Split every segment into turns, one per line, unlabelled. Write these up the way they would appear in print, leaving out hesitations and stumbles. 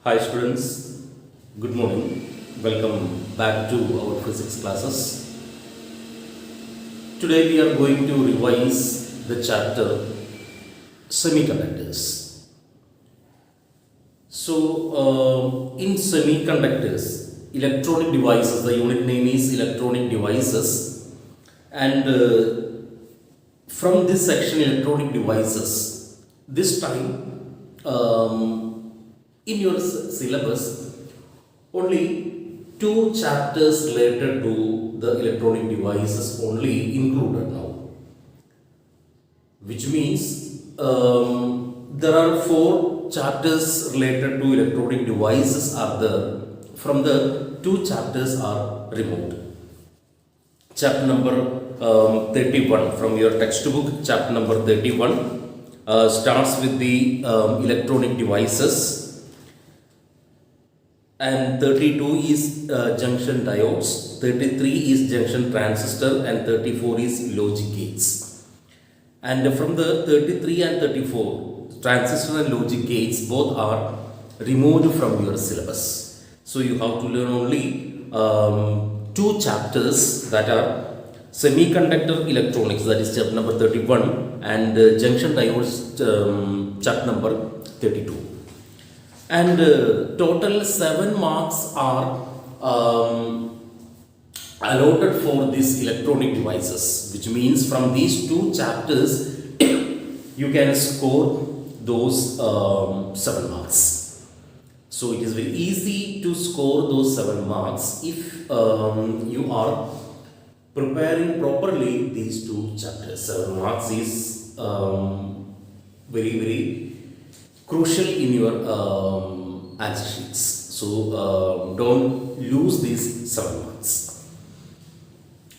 Hi students, good morning. Welcome back to our physics classes. Today we are going to revise the chapter Semiconductors. In semiconductors, electronic devices, the unit name is electronic devices, and from this section electronic devices, this time in your syllabus only two chapters related to the electronic devices only included now, which means there are four chapters related to electronic devices are there. From the two chapters are removed. Chapter number 31 from your textbook, chapter number 31 starts with the electronic devices, and 32 is junction diodes, 33 is junction transistor, and 34 is logic gates. And from the 33 and 34, transistor and logic gates both are removed from your syllabus. So you have to learn only two chapters, that are semiconductor electronics, that is chapter number 31, and junction diodes, chapter number 32. And total 7 marks are allotted for these electronic devices, which means from these two chapters you can score those 7 marks. So it is very easy to score those 7 marks if you are preparing properly these two chapters. 7 marks is very crucial in your answer sheets. So don't lose these 7 marks.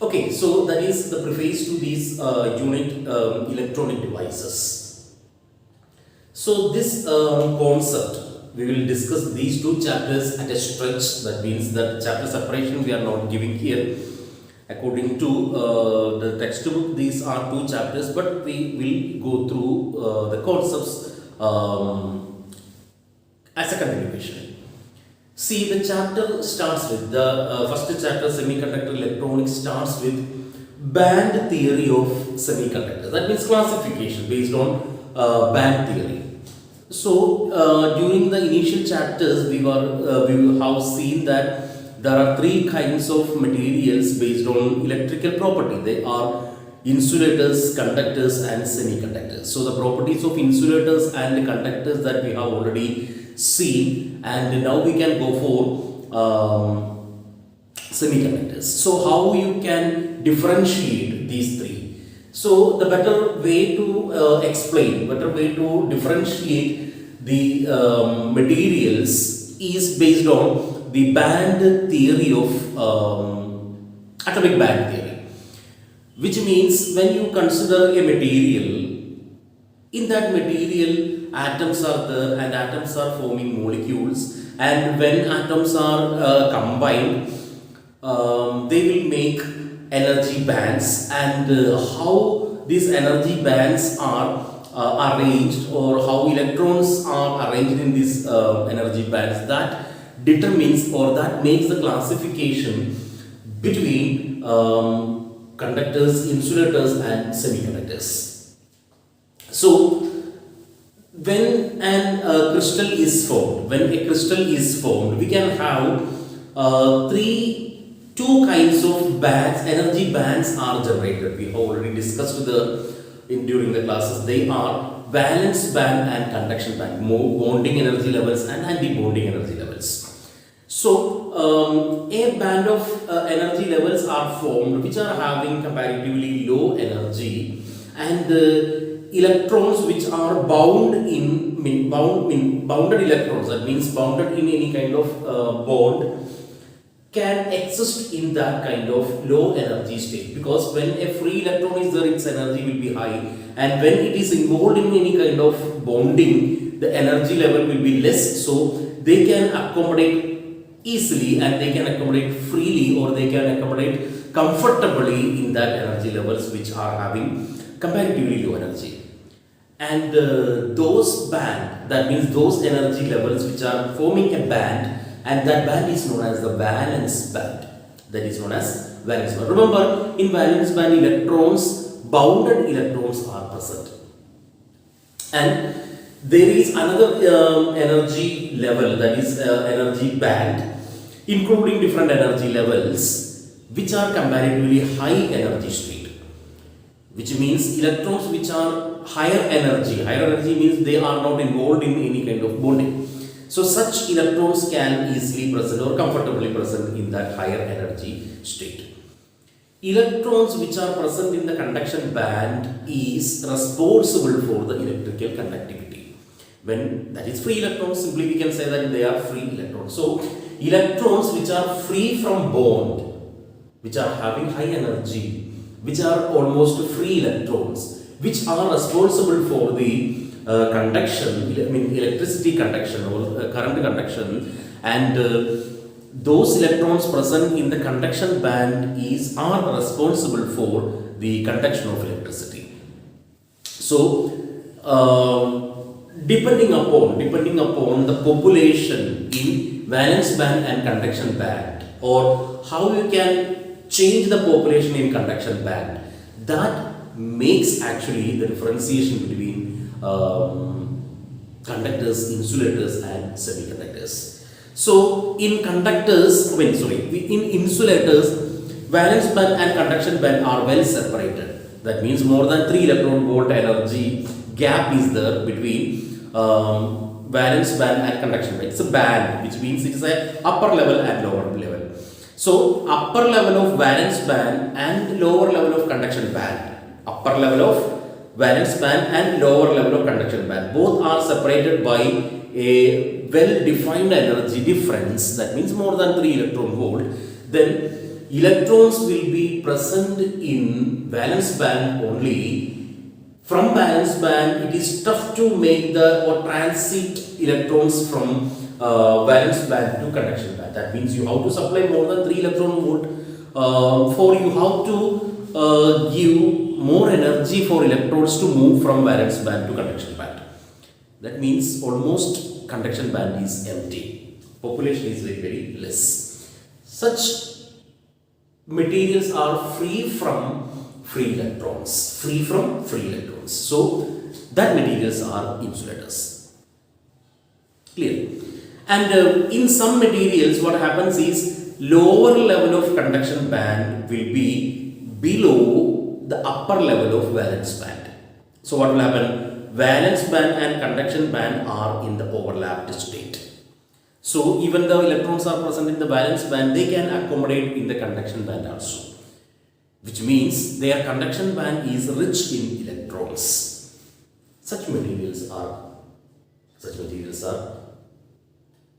Okay, so that is the preface to these unit electronic devices. So this concept, we will discuss these two chapters at a stretch. That means that chapter separation we are not giving here. According to the textbook, these are two chapters, but we will go through the concepts as a continuation. See, the chapter starts with the first chapter, semiconductor electronics, starts with band theory of semiconductors. That means classification based on band theory. So during the initial chapters, we have seen that there are three kinds of materials based on electrical property. They are insulators, conductors, and semiconductors. So the properties of insulators and conductors that we have already seen, and now we can go for semiconductors. So how you can differentiate these three? So the better way to explain, better way to differentiate the materials is based on the band theory of atomic band theory. Which means when you consider a material, in that material atoms are there and atoms are forming molecules, and when atoms are combined, they will make energy bands, and how these energy bands are arranged, or how electrons are arranged in these energy bands, that determines or that makes the classification between conductors, insulators, and semiconductors. So when a crystal is formed, we can have two kinds of bands, energy bands are generated. We have already discussed during the classes. They are valence band and conduction band, bonding energy levels and anti-bonding energy levels. So a band of energy levels are formed which are having comparatively low energy, and electrons which are bounded electrons, that means bounded in any kind of bond, can exist in that kind of low energy state, because when a free electron is there, its energy will be high, and when it is involved in any kind of bonding, the energy level will be less. So they can accommodate easily, and they can accommodate freely, or they can accommodate comfortably in that energy levels which are having comparatively low energy. and those band, that means those energy levels which are forming a band, and that band is known as the valence band. That is known as valence band. Remember, in valence band, bounded electrons are present. And there is another energy level, that is energy band, including different energy levels which are comparatively high energy state, which means electrons which are higher energy means they are not involved in any kind of bonding. So such electrons can easily present or comfortably present in that higher energy state. Electrons which are present in the conduction band is responsible for the electrical conductivity. When that is free electrons, simply we can say that they are free electrons. So electrons which are free from bond, which are having high energy, which are almost free electrons, which are responsible for the conduction, electricity conduction or current conduction, and those electrons present in the conduction band are responsible for the conduction of electricity. So, depending upon the population in valence band and conduction band, or how you can change the population in conduction band, that makes actually the differentiation between conductors, insulators, and semiconductors. So in insulators, valence band and conduction band are well separated. That means more than 3 electron volt energy gap is there between valence band and conduction band. It's a band, which means it is a upper level and lower level. So upper level of valence band and lower level of conduction band, upper level of valence band and lower level of conduction band, both are separated by a well-defined energy difference, that means more than 3 electron volt. Then electrons will be present in valence band only. From valence band, it is tough to make or transit electrons from valence band to conduction band. That means you have to supply more than 3 electron volt for you have to give more energy for electrons to move from valence band to conduction band. That means almost conduction band is empty. Population is very, very less. Such materials are free from free electrons. So that materials are insulators. Clear? And in some materials, what happens is lower level of conduction band will be below the upper level of valence band. So what will happen? Valence band and conduction band are in the overlapped state. So even though electrons are present in the valence band, they can accommodate in the conduction band also, which means their conduction band is rich in electrons. Such materials are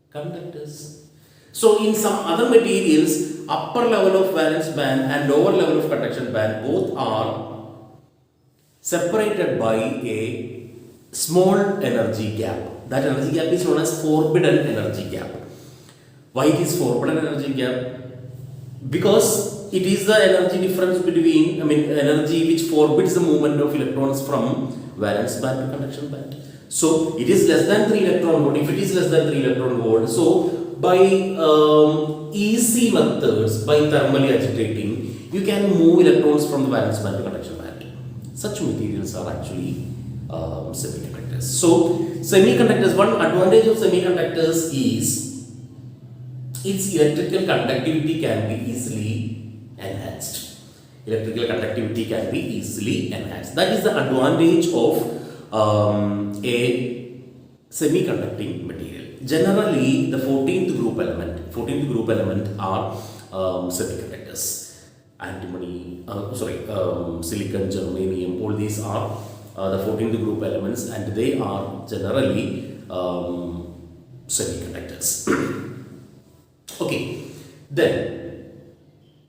conductors. So in some other materials, upper level of valence band and lower level of conduction band both are separated by a small energy gap. That energy gap is known as forbidden energy gap. Why it is forbidden energy gap? Because it is the energy difference between, energy which forbids the movement of electrons from valence band to conduction band. So it is less than 3 electron volt. If it is less than 3 electron volt, so by easy methods, by thermally agitating, you can move electrons from the valence band to conduction band. Such materials are actually semiconductors. So semiconductors, one advantage of semiconductors is its electrical conductivity can be easily enhanced. That is the advantage of a semiconducting material. Generally, the 14th group element are semiconductors. Antimony, silicon, germanium, all these are the 14th group elements, and they are generally semiconductors. Okay, then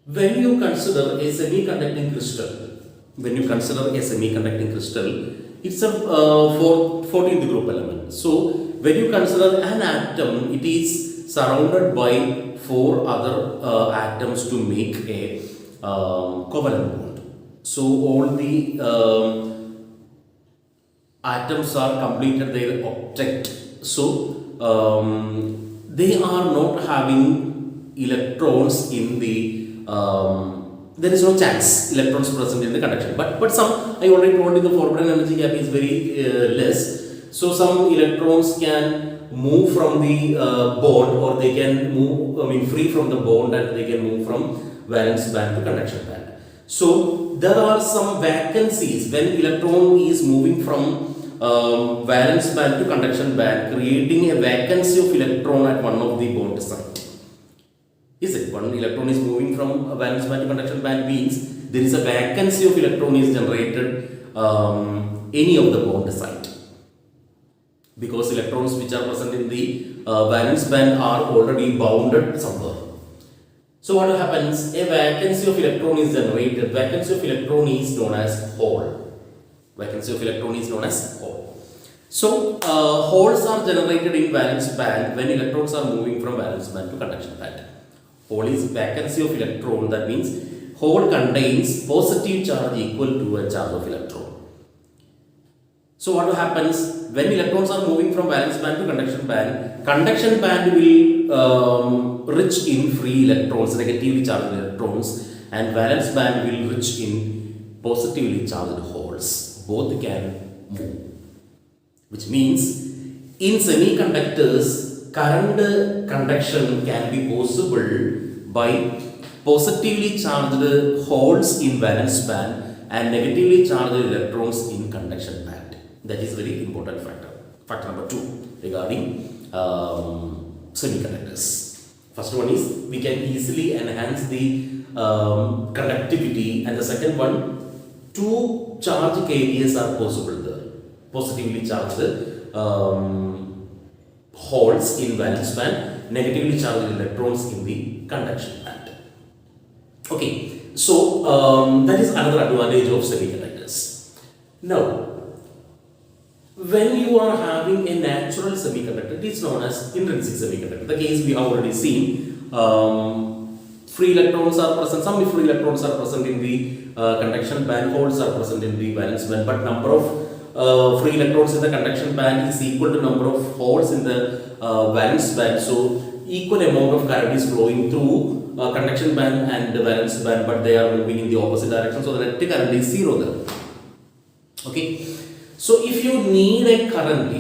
when you consider a semiconducting crystal, it's a 14th group element. So when you consider an atom, it is surrounded by 4 other atoms to make a covalent bond. So all the atoms are completed their octet. So they are not having electrons in the there is no chance electrons present in the conduction. But some, I already told you, the forbidden energy gap is very less. So some electrons can move from the bond, or they can move, free from the bond, and they can move from valence band to conduction band. So there are some vacancies when electron is moving from valence band to conduction band, creating a vacancy of electron at one of the bond site. Is it? One electron is moving from a valence band to conduction band means there is a vacancy of electron is generated any of the bond site, because electrons which are present in the valence band are already bounded somewhere. So what happens? A vacancy of electron is generated. Vacancy of electron is known as hole. Vacancy of electron is known as hole. So holes are generated in valence band when electrons are moving from valence band to conduction band. Hole is vacancy of electron. That means hole contains positive charge equal to a charge of electron. So what happens when electrons are moving from valence band to conduction band? Conduction band will rich in free electrons, negatively charged electrons, and valence band will rich in positively charged holes. Both can move, which means in semiconductors, current conduction can be possible by positively charged holes in valence band and negatively charged electrons in conduction band. That is very important factor. Factor number 2 regarding semiconductors. First one is we can easily enhance the conductivity, and the second one, two charge carriers are possible there. Positively charged holes in valence band, negatively charged electrons in the conduction band. Okay, so that is another advantage of semiconductors. Now, when you are having a natural semiconductor, it is known as intrinsic semiconductor. The case we have already seen, free electrons are present, some free electrons are present in the conduction band, holes are present in the valence band, but number of free electrons in the conduction band is equal to number of holes in the valence band. So equal amount of current is flowing through conduction band and the valence band, but they are moving in the opposite direction, so the net current is 0 there. Okay. So if you need a current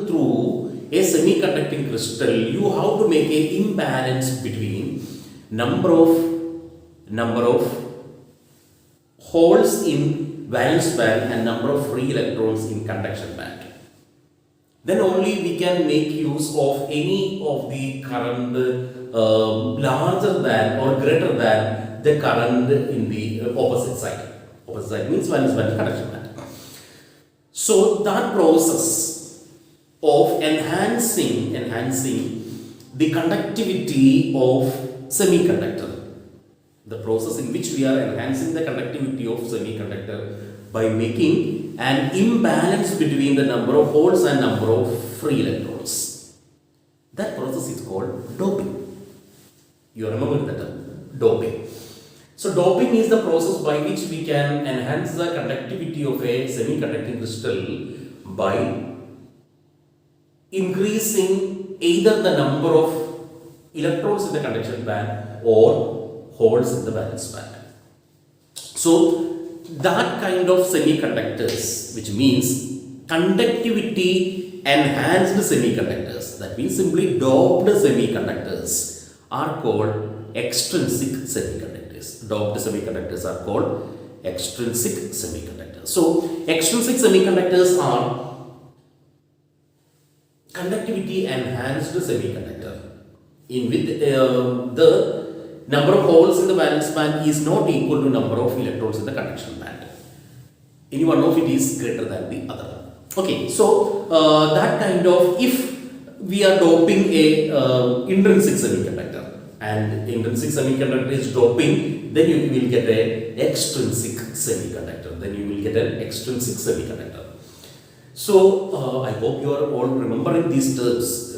through a semiconducting crystal, you have to make an imbalance between number of holes in valence band and number of free electrons in conduction band. Then only we can make use of any of the current larger than or greater than the current in the opposite side. Opposite side means valence band, conduction band. So that process of enhancing the conductivity of semiconductor, the process in which we are enhancing the conductivity of semiconductor by making an imbalance between the number of holes and number of free electrons. That process is called doping. You remember that term, doping. So doping is the process by which we can enhance the conductivity of a semiconducting crystal by increasing either the number of electrons in the conduction band or holes in the valence band. So that kind of semiconductors, which means conductivity enhanced semiconductors, that means simply doped semiconductors, are called extrinsic semiconductors. Doped semiconductors are called extrinsic semiconductors. So extrinsic semiconductors are conductivity enhanced semiconductor in which the number of holes in the valence band is not equal to number of electrons in the conduction band. Any one of it is greater than the other. Okay, so that kind of, if we are doping a intrinsic semiconductor and intrinsic semiconductor is doping, then you will get an extrinsic semiconductor. So I hope you are all remembering these terms,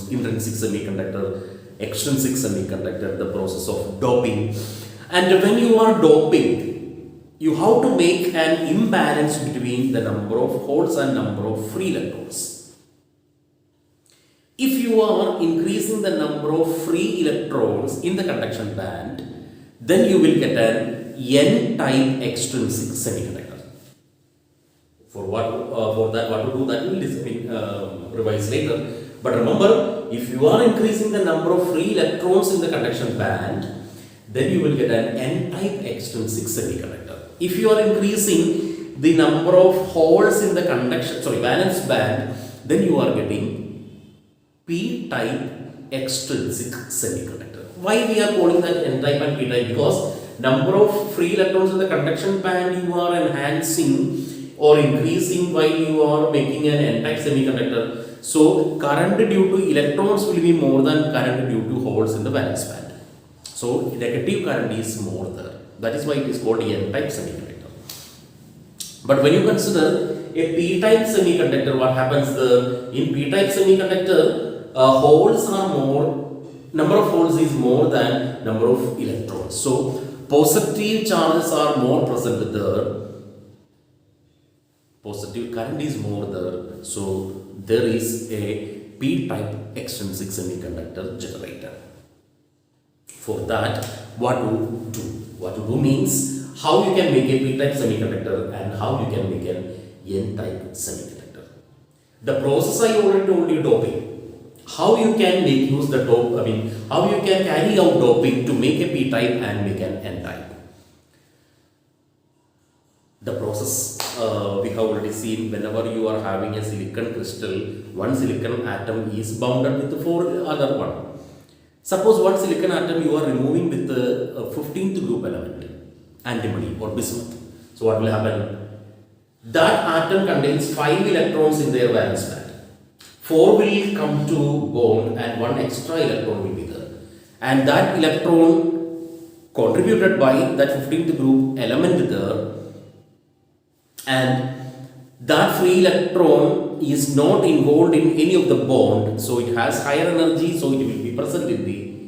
intrinsic semiconductor, extrinsic semiconductor, the process of doping. And when you are doping, you have to make an imbalance between the number of holes and number of free electrons. If you are increasing the number of free electrons in the conduction band, then you will get an N-type extrinsic semiconductor. For that, what to do, that will be revised later. But remember, if you are increasing the number of free electrons in the conduction band, then you will get an N-type extrinsic semiconductor. If you are increasing the number of holes in the valence band, then you are getting P-type extrinsic semiconductor. Why we are calling that N-type and P-type? Because number of free electrons in the conduction band you are enhancing or increasing while you are making an N-type semiconductor. So current due to electrons will be more than current due to holes in the valence band. So negative current is more there. That is why it is called N-type semiconductor. But when you consider a P-type semiconductor, what happens there? In P-type semiconductor, number of holes is more than number of electrons. So positive charges are more present there. Positive current is more there. So there is a P-type extrinsic semiconductor generator. For that, what to do? What to do means how you can make a P-type semiconductor and how you can make an N-type semiconductor. The process I already told you, doping. How you can how you can carry out doping to make a P-type and make an N-type. The process we have already seen. Whenever you are having a silicon crystal, one silicon atom is bounded with the 4 other one. Suppose one silicon atom you are removing with the 15th group element, antimony or bismuth. So what will happen? That atom contains 5 electrons in their valence band. 4 will come to bond and 1 extra electron will be there. And that electron contributed by that 15th group element there, and that free electron is not involved in any of the bond, so it has higher energy, so it will be present in the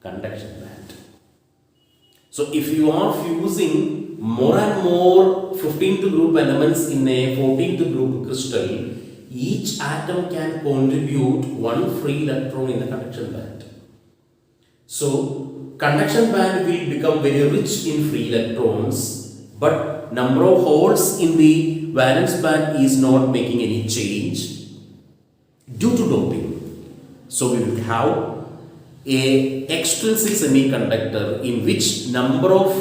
conduction band. So if you are fusing more and more 15th group elements in a 14th group crystal, each atom can contribute 1 free electron in the conduction band. So conduction band will become very rich in free electrons, but number of holes in the valence band is not making any change due to doping. So we will have a extrinsic semiconductor in which number of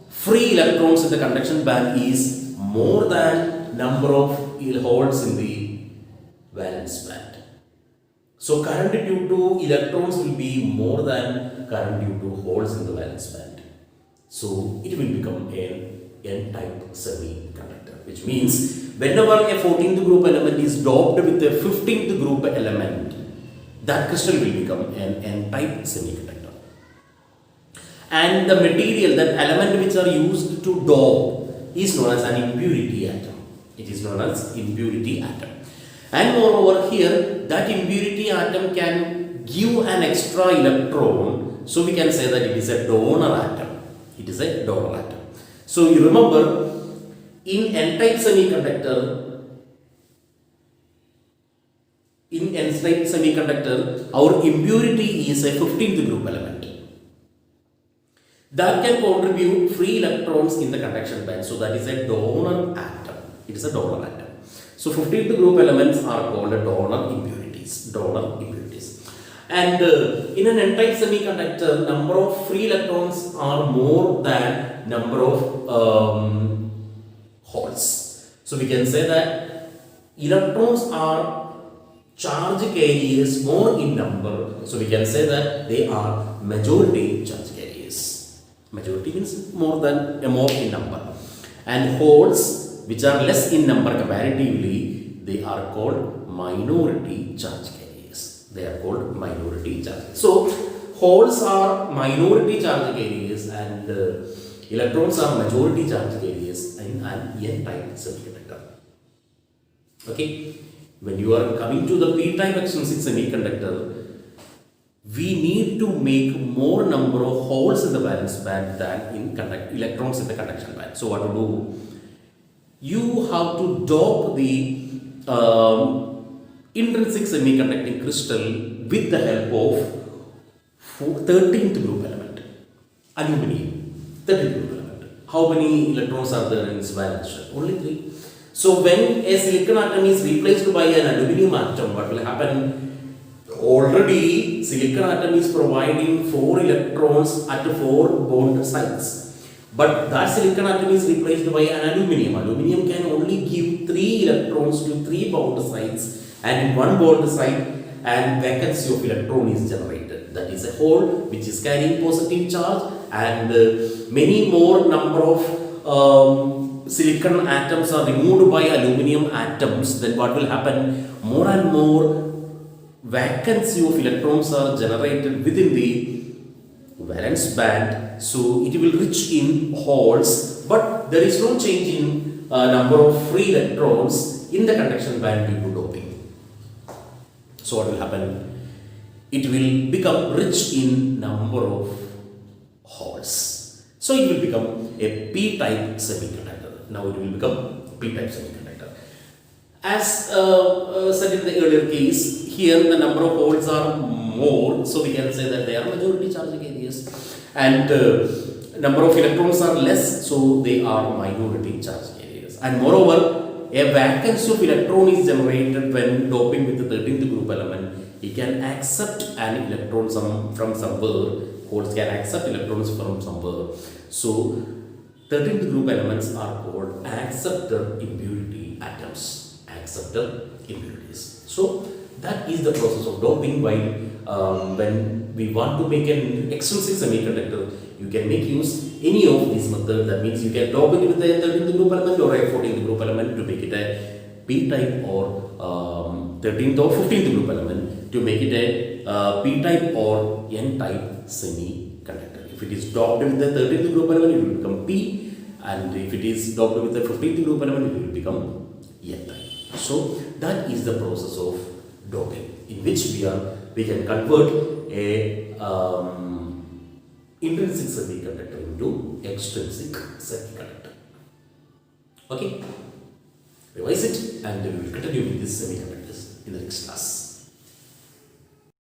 free electrons in the conduction band is more than number of holes in the valence band. So current due to electrons will be more than current due to holes in the valence band. So it will become an N-type semiconductor, which means whenever a 14th group element is doped with a 15th group element, that crystal will become an N-type semiconductor. And the material, that element which are used to dope, is known as an impurity atom. It is known as impurity atom. And moreover here, that impurity atom can give an extra electron, so we can say that it is a donor atom. It is a donor atom. So you remember, in N-type semiconductor, our impurity is a 15th group element that can contribute free electrons in the conduction band. So that is a donor atom. It is a donor atom. So 15th group elements are called donor impurities. And in an N-type semiconductor, number of free electrons are more than number of holes. So we can say that electrons are charge carriers more in number. So we can say that they are majority charge carriers. Majority means more in number. And holes, which are less in number comparatively, they are called minority charge carriers. They are called minority charge. So holes are minority charge carriers and electrons are majority charge carriers in an N-type semiconductor. Okay, when you are coming to the P-type extrinsic semiconductor, we need to make more number of holes in the valence band than in electrons in the conduction band. So what to do? You have to dope the intrinsic semiconducting crystal with the help of 13th group element, aluminum. 13th group element. How many electrons are there in its valence shell? Only 3. So when a silicon atom is replaced by an aluminum atom, what will happen? Already silicon atom is providing 4 electrons at 4 bond sites. But that silicon atom is replaced by an aluminum. Aluminum can only give 3 electrons to 3 bound sites, and in 1 bond site and vacancy of electron is generated. That is a hole which is carrying positive charge, and many more number of silicon atoms are removed by aluminum atoms. Then what will happen? More and more vacancy of electrons are generated within the valence band, so it will reach in holes, but there is no change in number of free electrons in the conduction band due to doping. So what will happen? It will become rich in number of holes. So it will become a p-type semiconductor. Now it will become p-type semiconductor. As said in the earlier case, here the number of holes are more, so we can say that they are majority charging areas, and number of electrons are less, so they are minority charging areas. And moreover, a vacancy of electron is generated when doping with the 13th group element. It can accept an electron from somewhere. Holes can accept electrons from somewhere. So 13th group elements are called acceptor impurity atoms. Acceptor impurities. So that is the process of doping. While when we want to make an extrinsic semiconductor, you can make use any of these methods. That means you can dope it with a 13th group element or a 14th group element to make it a p-type, or 13th or 15th group element to make it a p-type or n-type semiconductor. If it is doped with the 13th group element, it will become p, and if it is doped with the 15th group element, it will become n-type. So that is the process of doping, in which we can convert a intrinsic semiconductor into extrinsic semiconductor. Okay, revise it, and we will continue with these semiconductors in the next class.